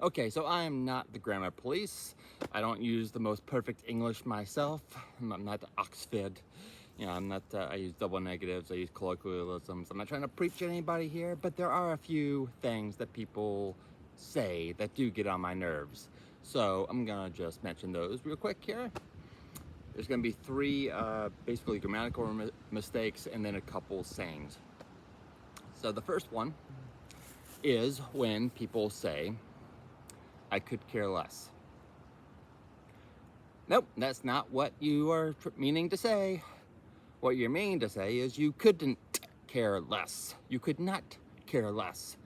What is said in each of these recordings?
Okay, so I am not the grammar police. I don't use the most perfect English myself. I'm not Oxford. I'm not, I use double negatives, I use colloquialisms. I'm not trying to preach at anybody here, but there are a few things that people say that do get on my nerves. So I'm gonna just mention those real quick here. There's gonna be three basically grammatical mistakes and then a couple sayings. So the first one is when people say, I could care less. Nope, that's not what you are meaning to say. What you're meaning to say is you couldn't care less. You could not care less.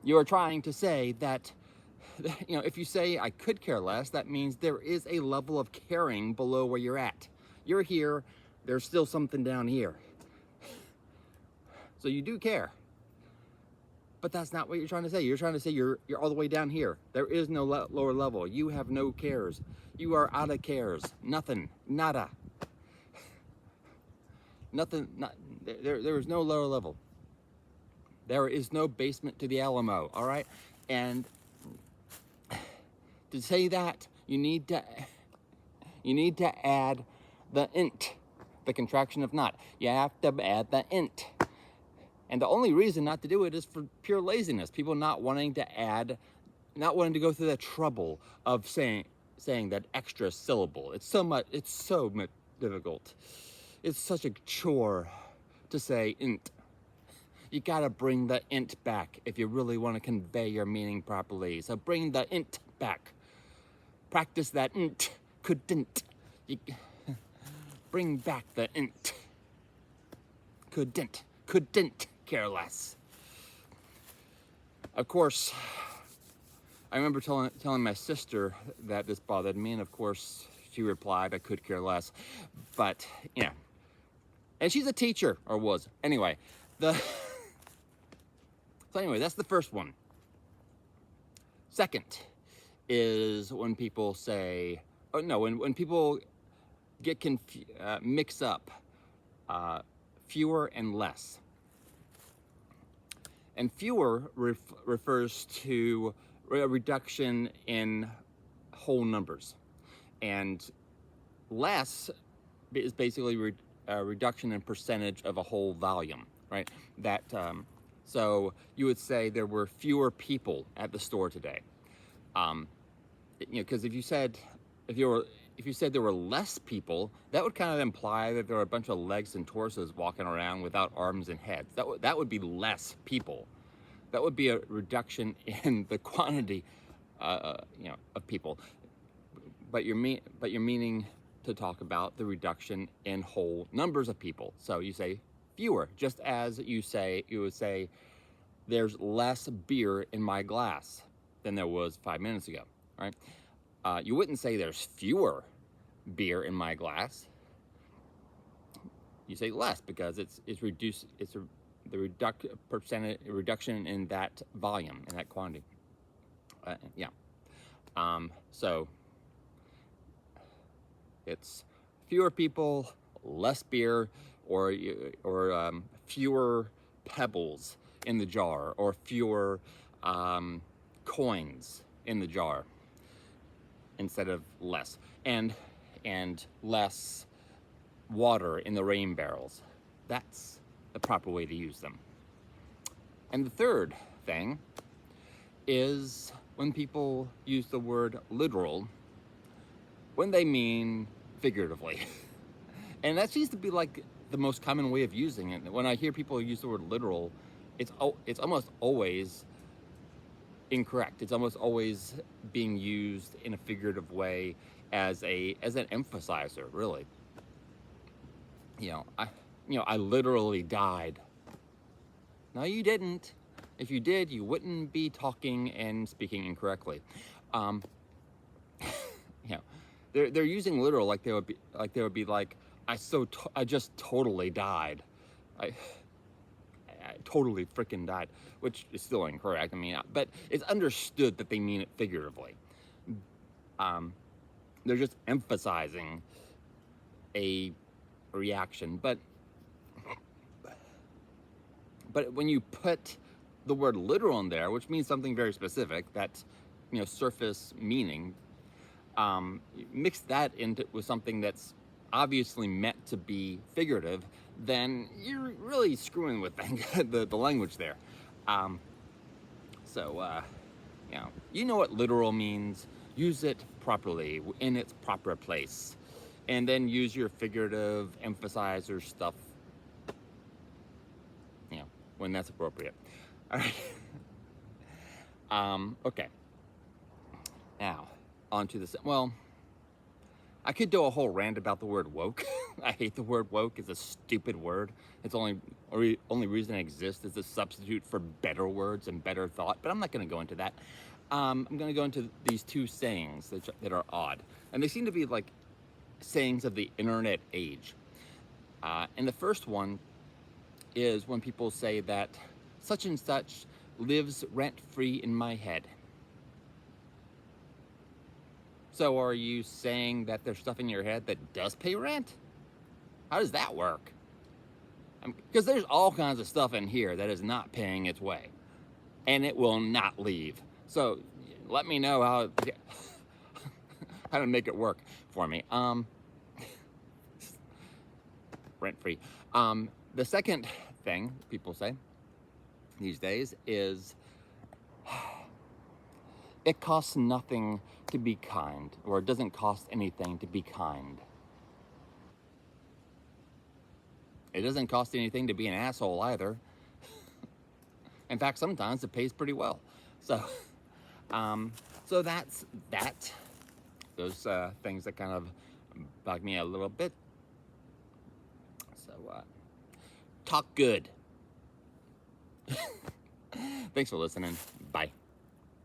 You are trying to say that, if you say I could care less, that means there is a level of caring below where you're at. You're here, there's still something down here. So you do care. But that's not what you're trying to say. You're trying to say you're all the way down here. There is no lower level. You have no cares. You are out of cares. Nothing. Nada. Nothing. There is no lower level. There is no basement to the Alamo. All right. And to say that, you need to add the int, the contraction of not. You have to add the int. And the only reason not to do it is for pure laziness. People not wanting to go through the trouble of saying that extra syllable. It's so difficult. It's such a chore to say int. You gotta bring the int back if you really want to convey your meaning properly. So bring the int back. Practice that int. Couldn't. Bring back the int. Couldn't care less. Of course, I remember telling my sister that this bothered me, and of course she replied, I could care less. But, and she's a teacher, or was. Anyway, so anyway, that's the first one. Second is when people say, when people get mix up fewer and less. And fewer refers to a reduction in whole numbers. And less is basically a reduction in percentage of a whole volume, right? So you would say there were fewer people at the store today. Because if you said there were less people, that would kind of imply that there were a bunch of legs and torsos walking around without arms and heads. That would be less people. That would be a reduction in the quantity, of people. But you're meaning to talk about the reduction in whole numbers of people. So you say fewer, just as you would say, there's less beer in my glass than there was 5 minutes ago, right? You wouldn't say there's fewer beer in my glass. You say less because it's reduced. It's the reduction in that volume, in that quantity. So it's fewer people, less beer, or fewer pebbles in the jar, or fewer coins in the jar, instead of less, and less water in the rain barrels. That's the proper way to use them. And the third thing is when people use the word literal when they mean figuratively. And that seems to be like the most common way of using it. When I hear people use the word literal, it's almost always incorrect. It's almost always being used in a figurative way as an emphasizer, really. I literally died. No, you didn't. If you did, you wouldn't be talking and speaking incorrectly. They're using literal like they would be like, I just totally died. I totally freaking died, which is still incorrect. But it's understood that they mean it figuratively. They're just emphasizing a reaction, but when you put the word literal in there, which means something very specific, that, you know, surface meaning, mix that into with something that's obviously meant to be figurative, then you're really screwing with the language there. Um, you know what literal means. Use it properly in its proper place, and then use your figurative emphasizer stuff, you know, when that's appropriate. All right. Okay. Now, on to this. Well, I could do a whole rant about the word woke. I hate the word woke. It's a stupid word. It's only reason it exists is a substitute for better words and better thought. But I'm not going to go into that. I'm going to go into these two sayings that are odd, and they seem to be like sayings of the internet age. And the first one is when people say that such and such lives rent-free in my head. So are you saying that there's stuff in your head that does pay rent? How does that work? Because there's all kinds of stuff in here that is not paying its way, and it will not leave. So let me know how how to make it work for me. Rent-free. The second thing people say these days is it costs nothing to be kind, or it doesn't cost anything to be kind. It doesn't cost anything to be an asshole either. In fact, sometimes it pays pretty well. So, so that's that. Those things that kind of bug me a little bit. So, talk good. Thanks for listening. Bye.